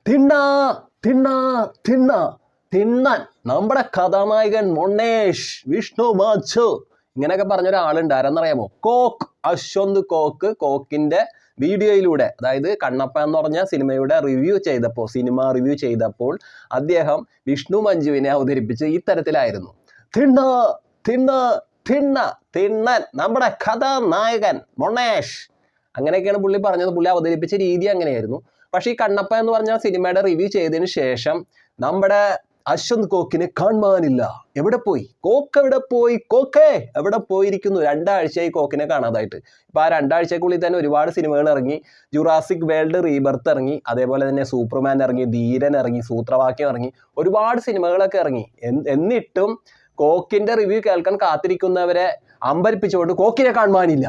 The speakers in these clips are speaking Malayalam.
തിണ്ണ തിണ്ണ തിണ്ണ തിണ്ണൻ നമ്മുടെ കഥാനായകൻ മൊണ്ണേഷ് വിഷ്ണു മാച്ചു ഇങ്ങനെയൊക്കെ പറഞ്ഞ ഒരാളുണ്ട്. ആരെന്നറിയാമോ? കോക്ക് അശ്വന്ത് കോക്ക്. കോക്കിന്റെ വീഡിയോയിലൂടെ, അതായത് കണ്ണപ്പ എന്ന് പറഞ്ഞ സിനിമ റിവ്യൂ ചെയ്തപ്പോൾ അദ്ദേഹം വിഷ്ണു മഞ്ജുവിനെ അവതരിപ്പിച്ച് ഇത്തരത്തിലായിരുന്നു: തിണ്ണ തിണ്ണ തിണ്ണ തിണ്ണൻ നമ്മുടെ കഥാനായകൻ മൊണ്ണേഷ്. അങ്ങനെയൊക്കെയാണ് പുള്ളി പറഞ്ഞത്. പുള്ളി അവതരിപ്പിച്ച രീതി അങ്ങനെയായിരുന്നു. പക്ഷെ ഈ കണ്ണപ്പ എന്ന് പറഞ്ഞ സിനിമയുടെ റിവ്യൂ ചെയ്തതിന് ശേഷം നമ്മുടെ അശ്വന്ത് കോക്കിനെ കാണാനില്ല. എവിടെ പോയി? കോക്ക് എവിടെ പോയി? കോക്കേ എവിടെ പോയിരിക്കുന്നു? 2 ആഴ്ചയായി കോക്കിനെ കാണാതായിട്ട്. ഇപ്പൊ ആ 2 ആഴ്ചക്കുള്ളിൽ തന്നെ ഒരുപാട് സിനിമകൾ ഇറങ്ങി. ജുറാസിക് വേൾഡ് റീബർത്ത് ഇറങ്ങി, അതേപോലെ തന്നെ സൂപ്പർമാൻ ഇറങ്ങി, ധീരൻ ഇറങ്ങി, സൂത്രവാക്യം ഇറങ്ങി, ഒരുപാട് സിനിമകളൊക്കെ ഇറങ്ങി. എന്നിട്ടും കോക്കിന്റെ റിവ്യൂ കേൾക്കാൻ കാത്തിരിക്കുന്നവരെ അമ്പരിപ്പിച്ചുകൊണ്ട് കോക്കിനെ കാണാനില്ല.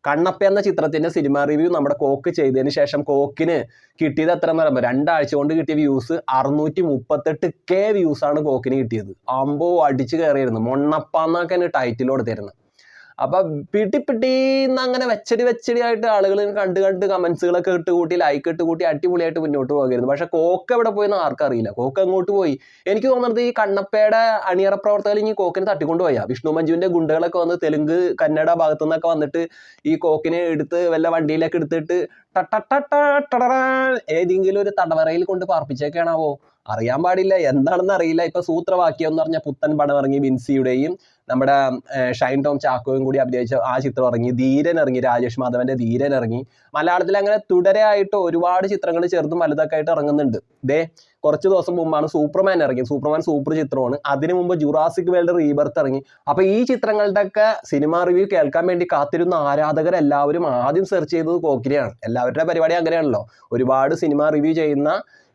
കണ്ണപ്പ എന്ന ചിത്രത്തിന്റെ സിനിമ റിവ്യൂ നമ്മുടെ കോക്ക് ചെയ്തതിന് ശേഷം കോക്കിന് കിട്ടിയത് എത്ര എന്ന് പറയുമ്പോൾ 2 ആഴ്ച കൊണ്ട് കിട്ടിയ വ്യൂസ് 638K വ്യൂസ് ആണ് കോക്കിന് കിട്ടിയത്. അമ്പോ അടിച്ചു കയറിയിരുന്നു. മൊണ്ണപ്പ എന്നൊക്കെയാണ് ടൈറ്റിൽ കൊടുത്തിരുന്നത്. അപ്പൊ പിടിന്ന് അങ്ങനെ വെച്ചടിയായിട്ട് ആളുകൾ കണ്ട് കമന്റ്സുകളൊക്കെ ഇട്ടുകൂട്ടി, ലൈക്ക് ഇട്ടുകൂട്ടി അടിപൊളിയായിട്ട് മുന്നോട്ട് പോകായിരുന്നു. പക്ഷെ കോക്ക് എവിടെ പോയെന്ന് ആർക്കറിയില്ല. കോക്ക് അങ്ങോട്ട് പോയി. എനിക്ക് തോന്നുന്നത് ഈ കണ്ണപ്പയുടെ അണിയറ പ്രവർത്തകർ ഇനി കോക്കിനെ തട്ടിക്കൊണ്ടുപോയാ. വിഷ്ണു മഞ്ജുവിന്റെ ഗുണ്ടകളൊക്കെ വന്ന് തെലുങ്ക് കന്നഡ ഭാഗത്തു നിന്നൊക്കെ വന്നിട്ട് ഈ കോക്കിനെ എടുത്ത് വല്ല വണ്ടിയിലൊക്കെ എടുത്തിട്ട് ഏതെങ്കിലും ഒരു തടവറയിൽ കൊണ്ട് പാർപ്പിച്ചേക്കാണാവോ? അറിയാൻ പാടില്ല, എന്താണെന്ന് അറിയില്ല. ഇപ്പൊ സൂത്രവാക്യം എന്ന് പറഞ്ഞ പുത്തൻ പടം ഇറങ്ങി. വിൻസിയുടെയും നമ്മുടെ ഷൈൻ ടോം ചാക്കോയും കൂടി അഭിനയിച്ച ആ ചിത്രം ഇറങ്ങി. ധീരൻ ഇറങ്ങി, രാജേഷ് മാധവന്റെ ധീരൻ ഇറങ്ങി. മലയാളത്തിൽ അങ്ങനെ തുടരെയായിട്ട് ഒരുപാട് ചിത്രങ്ങൾ ചെറുതും വലുതൊക്കെ ആയിട്ട് ഇറങ്ങുന്നുണ്ട്. കുറച്ച് ദിവസം മുമ്പാണ് സൂപ്പർമാൻ ഇറങ്ങി. സൂപ്പർമാൻ സൂപ്പർ ചിത്രമാണ്. അതിനു മുമ്പ് ജുറാസിക് വേൾഡ് റീബർത്ത് ഇറങ്ങി. അപ്പൊ ഈ ചിത്രങ്ങളുടെ ഒക്കെ സിനിമ റിവ്യൂ കേൾക്കാൻ വേണ്ടി കാത്തിരുന്ന ആരാധകരെല്ലാവരും ആദ്യം സെർച്ച് ചെയ്തത് കോക്കിനെയാണ്. എല്ലാവരുടെ പരിപാടി അങ്ങനെയാണല്ലോ. ഒരുപാട് സിനിമ റിവ്യൂ ചെയ്യുന്ന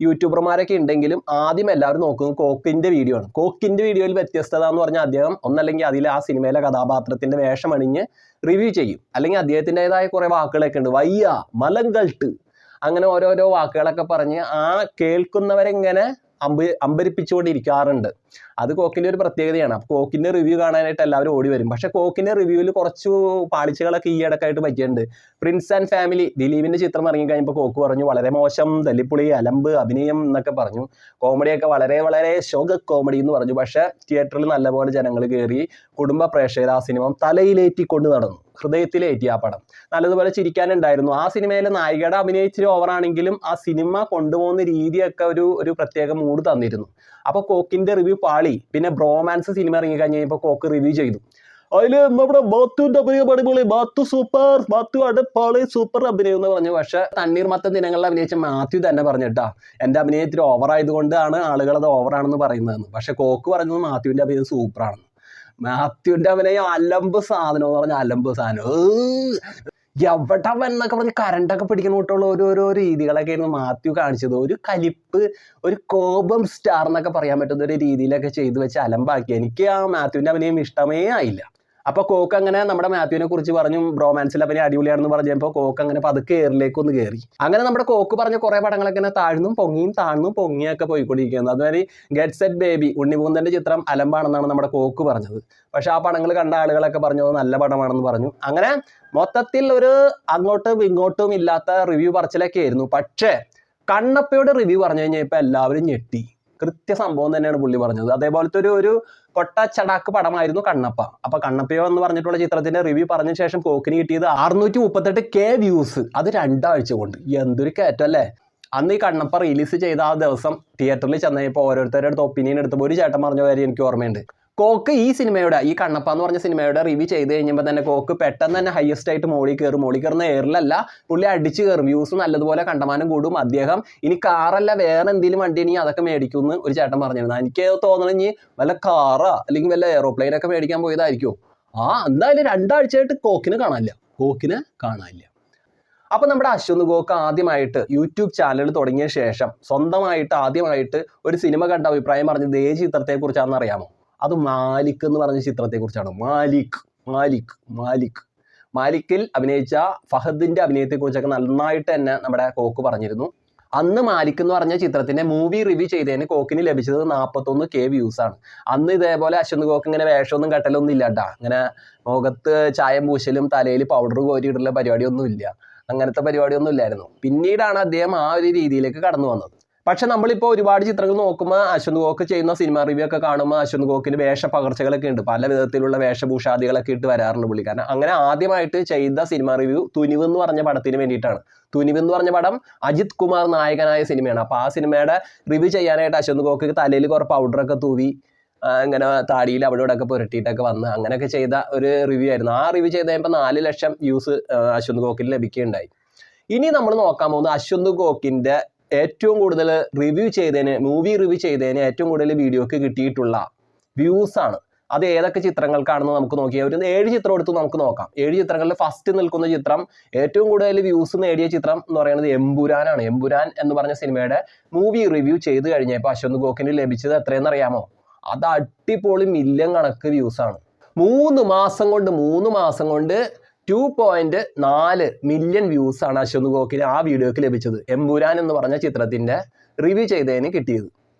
യൂട്യൂബർമാരൊക്കെ ഉണ്ടെങ്കിലും ആദ്യം എല്ലാവരും നോക്കുന്നത് കോക്കിന്റെ വീഡിയോ ആണ്. കോക്കിന്റെ വീഡിയോയിൽ വ്യത്യസ്തത എന്ന് പറഞ്ഞാൽ അദ്ദേഹം ഒന്നല്ലെങ്കിൽ അതിൽ ആ സിനിമയിലെ കഥാപാത്രത്തിന്റെ വേഷം അണിഞ്ഞ് റിവ്യൂ ചെയ്യും, അല്ലെങ്കിൽ അദ്ദേഹത്തിൻ്റെതായ കുറെ വാക്കുകളൊക്കെ ഉണ്ട്. വയ്യ, മലങ്കൾട്ട്, അങ്ങനെ ഓരോരോ വാക്കുകളൊക്കെ പറഞ്ഞ് ആ കേൾക്കുന്നവരെങ്ങനെ അമ്പരിപ്പിച്ചുകൊണ്ടിരിക്കാറുണ്ട്. അത് കോക്കിന്റെ ഒരു പ്രത്യേകതയാണ്. അപ്പൊ കോക്കിന്റെ റിവ്യൂ കാണാനായിട്ട് എല്ലാവരും ഓടി വരും. പക്ഷെ കോക്കിന്റെ റിവ്യൂവിൽ കുറച്ച് പാളിച്ചകളൊക്കെ ഈ ഇടക്കായിട്ട് പറ്റിയിട്ടുണ്ട്. പ്രിൻസ് ആൻഡ് ഫാമിലി, ദിലീപിന്റെ ചിത്രം ഇറങ്ങിക്കഴിഞ്ഞപ്പോൾ കോക്ക് പറഞ്ഞു വളരെ മോശം, തല്ലിപ്പൊളി, അലമ്പ് അഭിനയം എന്നൊക്കെ പറഞ്ഞു. കോമഡിയൊക്കെ വളരെ ശോക കോമഡി എന്ന് പറഞ്ഞു. പക്ഷെ തിയേറ്ററിൽ നല്ലപോലെ ജനങ്ങൾ കയറി. കുടുംബ പ്രേക്ഷകർ ആ സിനിമ തലയിലേറ്റിക്കൊണ്ട് നടന്നു, ഹൃദയത്തിലേറ്റി ആ പടം. നല്ലതുപോലെ ചിരിക്കാനുണ്ടായിരുന്നു. ആ സിനിമയിലെ നായികയുടെ അഭിനയിച്ചിരി ഓവറാണെങ്കിലും ആ സിനിമ കൊണ്ടുപോകുന്ന രീതിയൊക്കെ ഒരു പ്രത്യേക മൂഡ് തന്നിരുന്നു. അപ്പൊ കോക്കിന്റെ റിവ്യൂ പാളി. പിന്നെ ബ്രോമാൻസ് സിനിമ ഇറങ്ങി കഴിഞ്ഞപ്പോൾ കോക്ക് റിവ്യൂ ചെയ്തു. അതില് നമ്മുടെ ബാത്തുവിന്റെ അഭിനയം അടിപൊളി, ബാത്തു സൂപ്പർ, ബാത്തു അടപ്പാളി, സൂപ്പർ അഭിനയം എന്ന് പറഞ്ഞു. പക്ഷെ തണ്ണീർമത്തൻ ദിനങ്ങളിൽ അഭിനയിച്ച മാത്യു തന്നെ പറഞ്ഞിട്ടാ എന്റെ അഭിനയത്തിൽ ഓവറായതുകൊണ്ടാണ് ആളുകൾ അത് ഓവറാണെന്ന് പറയുന്നതെന്ന്. പക്ഷെ കോക്ക് പറഞ്ഞത് മാത്യുവിന്റെ അഭിനയം സൂപ്പറാണെന്ന്. മാത്യുവിന്റെ അഭിനയം അലമ്പ് സാധനം എന്ന് പറഞ്ഞാൽ അലമ്പ് സാധനം. എവിടെ എന്നൊക്കെ പറഞ്ഞ് കരണ്ടൊക്കെ പിടിക്കുന്ന കൂട്ടുള്ള ഓരോരോ രീതികളൊക്കെ ആയിരുന്നു മാത്യു കാണിച്ചത്. ഒരു കലിപ്പ്, ഒരു കോപം സ്റ്റാർ എന്നൊക്കെ പറയാൻ പറ്റുന്ന ഒരു രീതിയിലൊക്കെ ചെയ്തു വെച്ച് അലമ്പാക്കി. എനിക്ക് ആ മാത്യുവിന്റെ അഭിനയം ഇഷ്ടമേ ആയില്ല. അപ്പൊ കോക്ക് അങ്ങനെ നമ്മുടെ മാത്യുവിനെ കുറിച്ച് പറഞ്ഞു, ബ്രോമാൻസിൽ അഭിനയം അടിപൊളിയാണെന്ന് പറഞ്ഞപ്പോൾ കോക്ക് അങ്ങനെ പതുക്കെ എയറിലേക്കൊന്ന് കയറി. അങ്ങനെ നമ്മുടെ കോക്ക് പറഞ്ഞ കുറെ പടങ്ങളൊക്കെ ഇങ്ങനെ താഴ്ന്നും പൊങ്ങിയൊക്കെ പോയിക്കൊണ്ടിരിക്കുന്നത്. അതുവരെ ഗെറ്റ് സെറ്റ് ബേബി, ഉണ്ണിമൂന്തന്റെ ചിത്രം അലമ്പാണെന്നാണ് നമ്മുടെ കോക്ക് പറഞ്ഞത്. പക്ഷെ ആ പടങ്ങൾ കണ്ട ആളുകളൊക്കെ പറഞ്ഞു അത് നല്ല പടമാണെന്ന് പറഞ്ഞു. അങ്ങനെ മൊത്തത്തിൽ ഒരു അങ്ങോട്ടും ഇങ്ങോട്ടും ഇല്ലാത്ത റിവ്യൂ പറച്ചിലൊക്കെ ആയിരുന്നു. പക്ഷേ കണ്ണപ്പയുടെ റിവ്യൂ പറഞ്ഞു കഴിഞ്ഞപ്പോൾ എല്ലാവരും ഞെട്ടി. കൃത്യ സംഭവം തന്നെയാണ് പുള്ളി പറഞ്ഞത്. അതേപോലത്തെ ഒരു കൊട്ടച്ചടാക്ക് പടമായിരുന്നു കണ്ണപ്പ. അപ്പൊ കണ്ണപ്പയോ എന്ന് പറഞ്ഞിട്ടുള്ള ചിത്രത്തിന്റെ റിവ്യൂ പറഞ്ഞ ശേഷം കോക്കിന് കിട്ടിയത് 638K വ്യൂസ്. അത് 2 ആഴ്ച കൊണ്ട്. എന്തൊരു കയറ്റം അല്ലേ? അന്ന് ഈ കണ്ണപ്പ റിലീസ് ചെയ്ത ആ ദിവസം തിയേറ്ററിൽ ചെന്നപ്പോൾ ഓരോരുത്തരുടെ അടുത്ത് ഒപ്പീനിയൻ എടുത്തപ്പോൾ ഒരു ചേട്ടൻ പറഞ്ഞ കാര്യം എനിക്ക് ഓർമ്മയുണ്ട്. കോക്ക് ഈ കണ്ണപ്പ എന്ന് പറഞ്ഞ സിനിമയുടെ റിവ്യൂ ചെയ്ത് കഴിഞ്ഞപ്പോൾ തന്നെ കോക്ക് പെട്ടെന്ന് തന്നെ ഹയസ്റ്റ് ആയിട്ട് മോളിൽ കയറുന്ന എയറിലല്ല, പുള്ളി അടിച്ച് കയറും. വ്യൂസ് നല്ലതുപോലെ കണ്ടമാനം കൂടും. അദ്ദേഹം ഇനി കാറല്ല വേറെ എന്തെങ്കിലും വണ്ടി ഇനി അതൊക്കെ മേടിക്കുമെന്ന് ഒരു ചേട്ടൻ പറഞ്ഞിരുന്നു. എനിക്ക് തോന്നണം ഇനി വല്ല കാറാ അല്ലെങ്കിൽ വല്ല എയറോപ്ലെയിനൊക്കെ മേടിക്കാൻ പോയതായിരിക്കും. എന്തായാലും 2 ആഴ്ചയായിട്ട് കോക്കിനെ കാണാനില്ല. അപ്പൊ നമ്മുടെ അശ്വന്ത് കോക്ക് ആദ്യമായിട്ട് യൂട്യൂബ് ചാനൽ തുടങ്ങിയ ശേഷം സ്വന്തമായിട്ട് ആദ്യമായിട്ട് ഒരു സിനിമ കണ്ട അഭിപ്രായം പറഞ്ഞത് ഏത് ചിത്രത്തെക്കുറിച്ചാണെന്ന് അറിയാമോ? അത് മാലിക് എന്ന് പറഞ്ഞ ചിത്രത്തെക്കുറിച്ചാണ്. മാലിക്കിൽ അഭിനയിച്ച ഫഹദിന്റെ അഭിനയത്തെക്കുറിച്ചൊക്കെ നന്നായിട്ട് തന്നെ നമ്മുടെ കോക്ക് പറഞ്ഞിരുന്നു. അന്ന് മാലിക് എന്ന് പറഞ്ഞ ചിത്രത്തിന്റെ മൂവി റിവ്യൂ ചെയ്തതിന് കോക്കിന് ലഭിച്ചത് 41K വ്യൂസ് ആണ്. അന്ന് ഇതേപോലെ അശ്വന്ത് കോക്ക് ഇങ്ങനെ വേഷമൊന്നും കെട്ടലൊന്നും ഇല്ലാട്ടാ. അങ്ങനെ മുഖത്ത് ചായം പൂശലും തലയിൽ പൗഡർ കോരിയിട്ടുള്ള പരിപാടിയൊന്നും ഇല്ല. അങ്ങനത്തെ പരിപാടിയൊന്നും ഇല്ലായിരുന്നു. പിന്നീടാണ് അദ്ദേഹം ആ ഒരു രീതിയിലേക്ക് കടന്നു വന്നത്. പക്ഷെ നമ്മളിപ്പോൾ ഒരുപാട് ചിത്രങ്ങൾ നോക്കുമ്പോൾ അശ്വന്ത് ഗോക്ക് ചെയ്യുന്ന സിനിമ റിവ്യൂ ഒക്കെ കാണുമ്പോൾ അശ്വന്ത് ഗോക്കിന് വേഷപകർച്ചകളൊക്കെ ഉണ്ട്, പല വിധത്തിലുള്ള വേഷഭൂഷാദികളൊക്കെ ഇട്ട് വരാറുണ്ട് പുള്ളി. കാരണം അങ്ങനെ ആദ്യമായിട്ട് ചെയ്ത സിനിമ റിവ്യൂ തുനിവ് എന്ന് പറഞ്ഞ പടത്തിന് വേണ്ടിയിട്ടാണ്. തുനിവ് എന്ന് പറഞ്ഞ പടം അജിത് കുമാർ നായകനായ സിനിമയാണ്. അപ്പോൾ ആ സിനിമയുടെ റിവ്യൂ ചെയ്യാനായിട്ട് അശ്വന്ത് ഗോക്ക് തലയിൽ കുറേ പൗഡറൊക്കെ തൂവി ഇങ്ങനെ താടിയിൽ അവിടെ ഇവിടെ ഒക്കെ പുരട്ടിയിട്ടൊക്കെ വന്ന് അങ്ങനെയൊക്കെ ചെയ്ത ഒരു റിവ്യൂ ആയിരുന്നു. ആ റിവ്യൂ ചെയ്ത് കഴിയുമ്പോൾ 4 ലക്ഷം വ്യൂസ് അശ്വന്ത് ഗോക്കിന് ലഭിക്കുകയുണ്ടായി. ഇനി നമ്മൾ നോക്കാൻ പോകുന്നത് അശ്വന്ത് ഗോക്കിൻ്റെ ഏറ്റവും കൂടുതൽ മൂവി റിവ്യൂ ചെയ്തതിന് ഏറ്റവും കൂടുതൽ വീഡിയോക്ക് കിട്ടിയിട്ടുള്ള വ്യൂസ് ആണ്. അത് ഏതൊക്കെ ചിത്രങ്ങൾക്കാണെന്ന് നമുക്ക് നോക്കിയാൽ ഒരു 7 ചിത്രം എടുത്ത് നമുക്ക് നോക്കാം. 7 ചിത്രങ്ങളിൽ ഫസ്റ്റ് നിൽക്കുന്ന ചിത്രം, ഏറ്റവും കൂടുതൽ വ്യൂസ് നേടിയ ചിത്രം എന്ന് പറയുന്നത് എമ്പുരാനാണ്. എമ്പുരാൻ എന്ന് പറഞ്ഞ സിനിമയുടെ മൂവി റിവ്യൂ ചെയ്ത് കഴിഞ്ഞപ്പോൾ അശ്വന്ത് ഗോക്കിന് ലഭിച്ചത് എത്രയെന്ന് അറിയാമോ? അത് അടിപൊളി മില്യൺ കണക്ക് വ്യൂസ് ആണ്. 3 മാസം കൊണ്ട് 2.4 മില്യൺ വ്യൂസ് ആണ് അശ്വന്ത് ഗോക്കിന് ആ വീഡിയോക്ക് ലഭിച്ചത്. എമ്പുരാൻ എന്ന് പറഞ്ഞ ചിത്രത്തിന്റെ റിവ്യൂ ചെയ്തതിന് കിട്ടിയത്.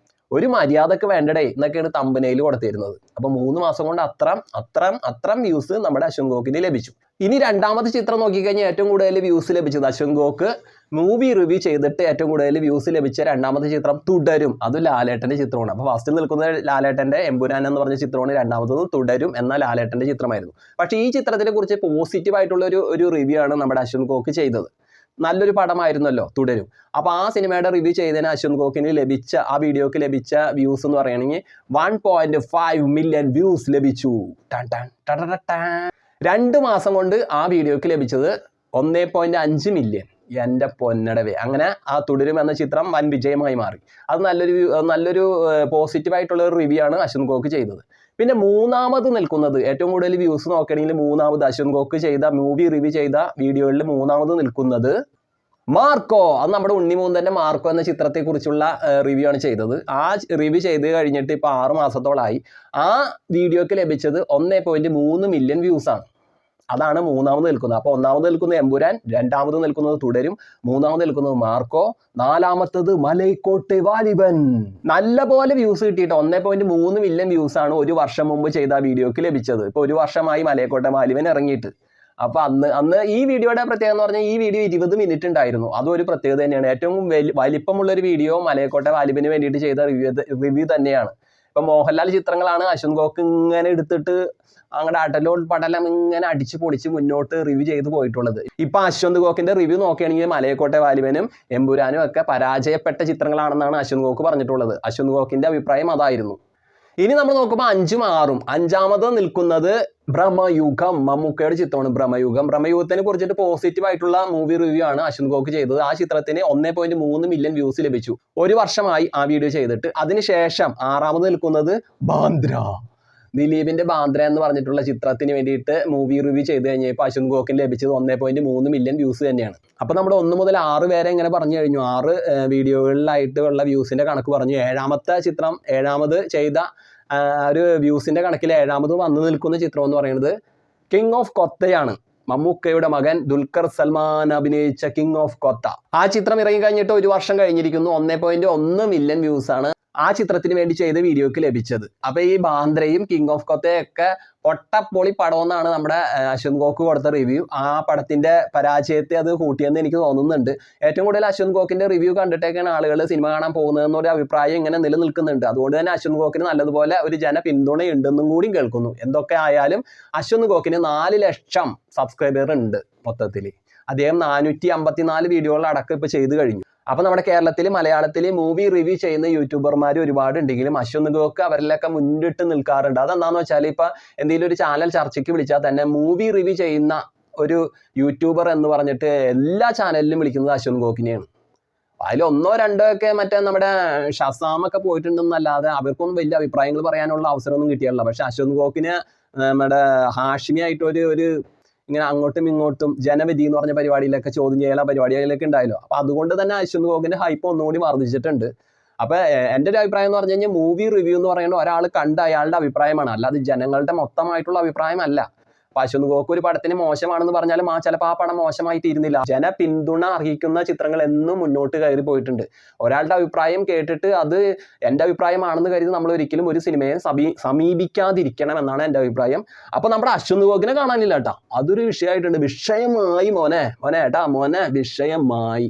ഒരു മര്യാദക്ക് വേണ്ടടേ എന്നൊക്കെയാണ് തമ്പനയിൽ കൊടുത്തിരുന്നത്. അപ്പൊ 3 മാസം കൊണ്ട് അത്രം വ്യൂസ് നമ്മുടെ അശ്വന്ത് ഗോക്കിന് ലഭിച്ചു. ഇനി രണ്ടാമത്തെ ചിത്രം നോക്കിക്കഴിഞ്ഞാൽ ഏറ്റവും കൂടുതൽ വ്യൂസ് ലഭിച്ചത് അശ്വന്ത് ഗോക്ക് മൂവി റിവ്യൂ ചെയ്തിട്ട് ഏറ്റവും കൂടുതൽ വ്യൂസ് ലഭിച്ച രണ്ടാമത്തെ ചിത്രം തുടരും. അത് ലാലേട്ടന്റെ ചിത്രമാണ്. അപ്പോൾ ഫസ്റ്റ് നിൽക്കുന്നത് ലാലേട്ടന്റെ എമ്പുരാൻ എന്ന് പറഞ്ഞ ചിത്രമാണ്, രണ്ടാമത്തത് തുടരും എന്ന ലാലേട്ടന്റെ ചിത്രമായിരുന്നു. പക്ഷേ ഈ ചിത്രത്തിനെ കുറിച്ച് പോസിറ്റീവ് ആയിട്ടുള്ള ഒരു റിവ്യൂ ആണ് നമ്മുടെ അശ്വന്ത് ഗോക്ക് ചെയ്തത്. നല്ലൊരു പടമായിരുന്നല്ലോ തുടരും. അപ്പോൾ ആ സിനിമയുടെ റിവ്യൂ ചെയ്തതിന് അശ്വന്ത് ഗോക്കിന് ലഭിച്ച ആ വീഡിയോക്ക് ലഭിച്ച വ്യൂസ് എന്ന് പറയുകയാണെങ്കിൽ 1.5 മില്യൺ വ്യൂസ് ലഭിച്ചു. 2 മാസം കൊണ്ട് ആ വീഡിയോക്ക് ലഭിച്ചത് 1.5 മില്യൺ. എൻ്റെ പൊന്നടവേ. അങ്ങനെ ആ തുടരും എന്ന ചിത്രം വൻ വിജയമായി മാറി. അത് നല്ലൊരു പോസിറ്റീവായിട്ടുള്ള ഒരു റിവ്യൂ ആണ് അശ്വന്ത് ഗോക്ക് ചെയ്തത്. പിന്നെ മൂന്നാമത് നിൽക്കുന്നത്, ഏറ്റവും കൂടുതൽ വ്യൂസ് നോക്കുകയാണെങ്കിൽ മൂന്നാമത് അശ്വന്ത് ഗോക്ക് ചെയ്ത മൂവി റിവ്യൂ ചെയ്ത വീഡിയോകളിൽ മൂന്നാമത് നിൽക്കുന്നത് മാർക്കോ. അത് നമ്മുടെ ഉണ്ണിമൂന്തൻ്റെ മാർക്കോ എന്ന ചിത്രത്തെക്കുറിച്ചുള്ള റിവ്യൂ ആണ് ചെയ്തത്. ആ റിവ്യൂ ചെയ്ത് കഴിഞ്ഞിട്ട് ഇപ്പോൾ 6 മാസത്തോളമായി. ആ വീഡിയോക്ക് ലഭിച്ചത് 1.3 മില്യൺ വ്യൂസ് ആണ്. അതാണ് മൂന്നാമത് നിൽക്കുന്നത്. അപ്പോൾ ഒന്നാമത് നിൽക്കുന്നത് എമ്പുരാൻ, രണ്ടാമത് നിൽക്കുന്നത് തുടരും, മൂന്നാമത് നിൽക്കുന്നത് മാർക്കോ, നാലാമത്തത് മലൈക്കോട്ടെ വാലിബൻ. നല്ല പോലെ വ്യൂസ് കിട്ടിയിട്ട് 1.3 മില്യൺ വ്യൂസ് ആണ് ഒരു വർഷം മുമ്പ് ചെയ്ത വീഡിയോക്ക് ലഭിച്ചത്. ഇപ്പോൾ 1 വർഷമായി മലൈക്കോട്ടെ വാലിബൻ ഇറങ്ങിയിട്ട്. അപ്പോൾ അന്ന് ഈ വീഡിയോയുടെ പ്രത്യേകത എന്ന് പറഞ്ഞാൽ ഈ വീഡിയോ 20 മിനിറ്റ് ഉണ്ടായിരുന്നു. അതും ഒരു പ്രത്യേകത തന്നെയാണ്. ഏറ്റവും വലിപ്പമുള്ളൊരു വീഡിയോ മലൈക്കോട്ടെ വാലിബന് വേണ്ടിയിട്ട് ചെയ്ത റിവ്യൂ തന്നെയാണ്. ഇപ്പം മോഹൻലാൽ ചിത്രങ്ങളാണ് അശ്വന്ത് ഗോക്ക് ഇങ്ങനെ എടുത്തിട്ട് അങ്ങടെ അടലോൾ പടലം ഇങ്ങനെ അടിച്ചു പൊളിച്ച് മുന്നോട്ട് റിവ്യൂ ചെയ്ത് പോയിട്ടുള്ളത്. ഇപ്പൊ അശ്വന്ത് ഗോക്കിന്റെ റിവ്യൂ നോക്കുകയാണെങ്കിൽ മലൈക്കോട്ടെ വാലിബനും എമ്പുരാനും ഒക്കെ പരാജയപ്പെട്ട ചിത്രങ്ങളാണെന്നാണ് അശ്വന്ത് ഗോക്ക് പറഞ്ഞിട്ടുള്ളത്. അശ്വന്ത് ഗോക്കിന്റെ അഭിപ്രായം അതായിരുന്നു. ഇനി നമ്മൾ നോക്കുമ്പോൾ 5ഉം 6ഉം. അഞ്ചാമത് നിൽക്കുന്നത് ഭ്രമയുഗം, മമ്മൂക്കയുടെ ചിത്രമാണ് ഭ്രമയുഗം. ഭ്രമയുഗത്തിനെ കുറിച്ചിട്ട് പോസിറ്റീവ് ആയിട്ടുള്ള മൂവി റിവ്യൂ ആണ് അശ്വന്ത് ഗോക്ക് ചെയ്തത്. ആ ചിത്രത്തിന് 1.3 മില്യൺ വ്യൂസ് ലഭിച്ചു. 1 വർഷമായി ആ വീഡിയോ ചെയ്തിട്ട്. അതിനുശേഷം 6ാമത് നിൽക്കുന്നത് ബാന്ദ്ര. ദിലീപിന്റെ ബാന്ദ്ര എന്ന് പറഞ്ഞിട്ടുള്ള ചിത്രത്തിന് വേണ്ടിയിട്ട് മൂവി റിവ്യൂ ചെയ്ത് കഴിഞ്ഞപ്പോൾ അശ്വന്ത് ഗോക്കിന് ലഭിച്ചത് 1.3 മില്യൺ വ്യൂസ് തന്നെയാണ്. അപ്പോൾ നമ്മുടെ 1 മുതൽ 6 വരെ ഇങ്ങനെ പറഞ്ഞു കഴിഞ്ഞു. 6 വീഡിയോകളിലായിട്ടുള്ള വ്യൂസിന്റെ കണക്ക് പറഞ്ഞു. ഏഴാമത്തെ ചിത്രം, ഏഴാമത് ചെയ്ത ഒരു വ്യൂസിന്റെ കണക്കിൽ ഏഴാമത് വന്നു നിൽക്കുന്ന ചിത്രം എന്ന് പറയുന്നത് കിങ് ഓഫ് കൊത്തയാണ്. മമ്മൂക്കയുടെ മകൻ ദുൽഖർ സൽമാൻ അഭിനയിച്ച കിങ് ഓഫ് കൊത്ത. ആ ചിത്രം ഇറങ്ങി കഴിഞ്ഞിട്ട് 1 വർഷം കഴിഞ്ഞിരിക്കുന്നു. 1.1 മില്യൺ വ്യൂസ് ആണ് ആ ചിത്രത്തിന് വേണ്ടി ചെയ്ത വീഡിയോക്ക് ലഭിച്ചത്. അപ്പൊ ഈ ബാന്ദ്രയും കിങ് ഓഫ് കൊത്തയൊക്കെ പൊട്ടപ്പൊളി പടമെന്നാണ് നമ്മുടെ അശ്വന്ത് ഗോക്ക് കൊടുത്ത റിവ്യൂ. ആ പടത്തിന്റെ പരാജയത്തെ അത് കൂട്ടിയെന്ന് എനിക്ക് തോന്നുന്നുണ്ട്. ഏറ്റവും കൂടുതൽ അശ്വന്ത് ഗോക്കിന്റെ റിവ്യൂ കണ്ടിട്ടൊക്കെയാണ് ആളുകൾ സിനിമ കാണാൻ പോകുന്നതെന്നൊരു അഭിപ്രായം ഇങ്ങനെ നിലനിൽക്കുന്നുണ്ട്. അതുകൊണ്ട് തന്നെ അശ്വന്ത് ഗോക്കിന് നല്ലതുപോലെ ഒരു ജനപിന്തുണയുണ്ടെന്നും കൂടി കേൾക്കുന്നു. എന്തൊക്കെ ആയാലും അശ്വന്ത് ഗോക്കിന് 4 ലക്ഷം സബ്സ്ക്രൈബർ ഉണ്ട് മൊത്തത്തിൽ. അദ്ദേഹം 454 വീഡിയോകൾ അടക്കം ഇപ്പൊ ചെയ്തു കഴിഞ്ഞു. അപ്പൊ നമ്മുടെ കേരളത്തിൽ മലയാളത്തിൽ മൂവി റിവ്യൂ ചെയ്യുന്ന യൂട്യൂബർമാർ ഒരുപാട് ഉണ്ടെങ്കിലും അശ്വന്ത് ഗോക്ക് അവരിലൊക്കെ മുന്നിട്ട് നിൽക്കാറുണ്ട്. അതെന്താണെന്ന് വെച്ചാൽ ഇപ്പൊ എന്തെങ്കിലും ഒരു ചാനൽ ചർച്ചയ്ക്ക് വിളിച്ചാൽ തന്നെ മൂവി റിവ്യൂ ചെയ്യുന്ന ഒരു യൂട്യൂബർ എന്ന് പറഞ്ഞിട്ട് എല്ലാ ചാനലിലും വിളിക്കുന്നത് അശ്വന്ത് ഗോക്കിനെയാണ്. അതിൽ 1 or 2 ഒക്കെ മറ്റേ നമ്മുടെ ഷസാമൊക്കെ പോയിട്ടുണ്ടെന്നല്ലാതെ അവർക്കൊന്നും വലിയ അഭിപ്രായങ്ങൾ പറയാനുള്ള അവസരമൊന്നും കിട്ടിയല്ല. പക്ഷെ അശ്വന്ത് ഗോക്കിന് നമ്മുടെ ഹാഷിമിയായിട്ട് ഒരു ഇങ്ങനെ അങ്ങോട്ടും ഇങ്ങോട്ടും ജനവിധി എന്ന് പറഞ്ഞ പരിപാടിയിലൊക്കെ ചോദ്യം ചെയ്യല പരിപാടികളിലൊക്കെ ഉണ്ടായല്ലോ. അപ്പൊ അതുകൊണ്ട് തന്നെ അശ്വന്ത് ഗോക്കിന്റെ ഹൈപ്പ് ഒന്നുകൂടി വർദ്ധിച്ചിട്ടുണ്ട്. അപ്പൊ എൻ്റെ ഒരു അഭിപ്രായം എന്ന് പറഞ്ഞു കഴിഞ്ഞാൽ മൂവി റിവ്യൂ എന്ന് പറയുന്നത് ഒരാൾ കണ്ട അയാളുടെ അഭിപ്രായമാണ്, അല്ലാതെ ജനങ്ങളുടെ മൊത്തമായിട്ടുള്ള അഭിപ്രായമല്ല. അപ്പൊ അശ്വന്ത് ഗോക്ക് ഒരു പടത്തിന് മോശമാണെന്ന് പറഞ്ഞാലും ചിലപ്പോൾ ആ പടം മോശമായി തീരുന്നില്ല. ജന പിന്തുണ അർഹിക്കുന്ന ചിത്രങ്ങൾ എന്നും മുന്നോട്ട് കയറി പോയിട്ടുണ്ട്. ഒരാളുടെ അഭിപ്രായം കേട്ടിട്ട് അത് എൻ്റെ അഭിപ്രായമാണെന്ന് കരുതി നമ്മൾ ഒരിക്കലും ഒരു സിനിമയെ സമീപിക്കാതിരിക്കണം എന്നാണ് എൻ്റെ അഭിപ്രായം. അപ്പൊ നമ്മുടെ അശ്വന്ത് ഗോക്കിനെ കാണാനില്ല കേട്ടോ, അതൊരു വിഷയമായിട്ടുണ്ട്. വിഷയമായി മോനെ ഏട്ടാ മോനെ വിഷയമായി.